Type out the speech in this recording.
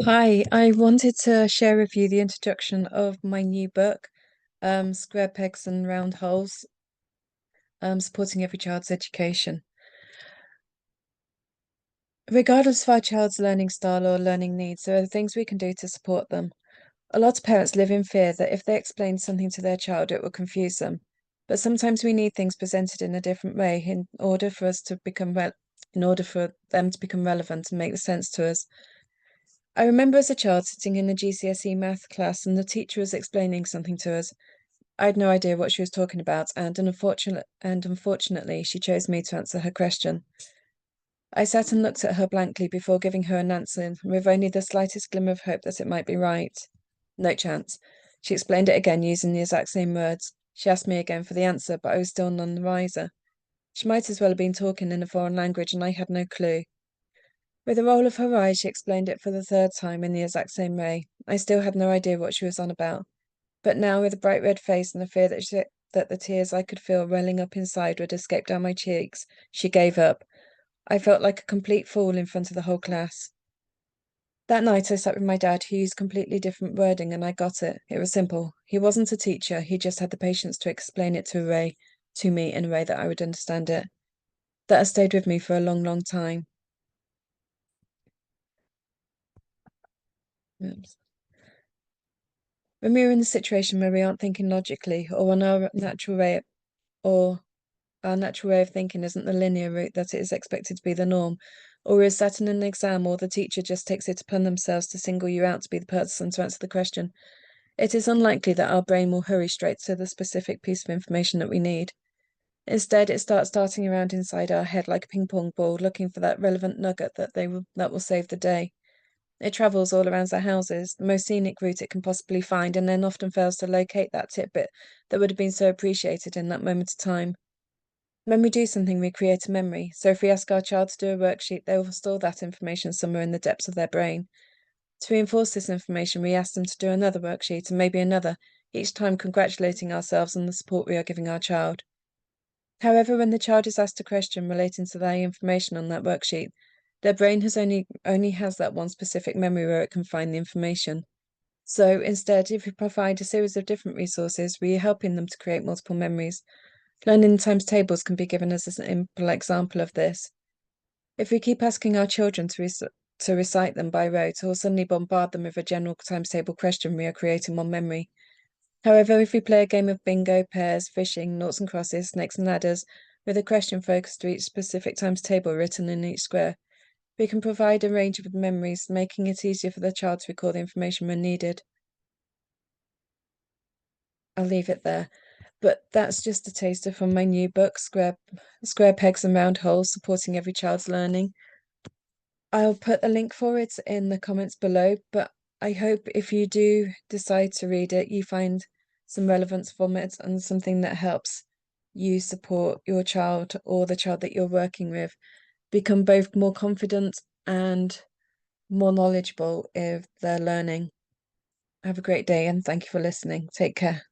Hi, I wanted to share with you the introduction of my new book, Square Pegs and Round Holes, Supporting Every Child's Education. Regardless of our child's learning style or learning needs, there are things we can do to support them. A lot of parents live in fear that if they explain something to their child, it will confuse them. But sometimes we need things presented in a different way in order for them to become relevant and make sense to us. I remember as a child sitting in a GCSE math class and the teacher was explaining something to us. I had no idea what she was talking about, and unfortunately, she chose me to answer her question. I sat and looked at her blankly before giving her an answer, with only the slightest glimmer of hope that it might be right. No chance. She explained it again using the exact same words. She asked me again for the answer, but I was still none the wiser. She might as well have been talking in a foreign language, and I had no clue. With a roll of her eyes, she explained it for the third time in the exact same way. I still had no idea what she was on about. But now, with a bright red face and the fear that the tears I could feel welling up inside would escape down my cheeks, she gave up. I felt like a complete fool in front of the whole class. That night, I sat with my dad, who used completely different wording, and I got it. It was simple. He wasn't a teacher, he just had the patience to explain it to me in a way that I would understand it. That has stayed with me for a long, long time. Oops. When we're in a situation where we aren't thinking logically, or our natural way of thinking isn't the linear route that it is expected to be the norm, or is sat in an exam, or the teacher just takes it upon themselves to single you out to be the person to answer the question, it is unlikely that our brain will hurry straight to the specific piece of information that we need. Instead, it starts darting around inside our head like a ping pong ball, looking for that relevant nugget that will save the day. It travels all around our houses, the most scenic route it can possibly find, and then often fails to locate that tidbit that would have been so appreciated in that moment of time. When we do something, we create a memory. So if we ask our child to do a worksheet, they will store that information somewhere in the depths of their brain. To reinforce this information, we ask them to do another worksheet and maybe another, each time congratulating ourselves on the support we are giving our child. However, when the child is asked a question relating to the information on that worksheet, their brain only has that one specific memory where it can find the information. So instead, if we provide a series of different resources, we are helping them to create multiple memories. Learning times tables can be given as a simple example of this. If we keep asking our children to recite them by rote or suddenly bombard them with a general times table question, we are creating one memory. However, if we play a game of bingo, pairs, fishing, noughts and crosses, snakes and ladders, with a question focused to each specific times table written in each square, we can provide a range of memories, making it easier for the child to recall the information when needed. I'll leave it there. But that's just a taster from my new book, Square Pegs and Round Holes, Supporting Every Child's Learning. I'll put a link for it in the comments below, but I hope if you do decide to read it, you find some relevance from it and something that helps you support your child or the child that you're working with become both more confident and more knowledgeable if they're learning. Have a great day and thank you for listening. Take care.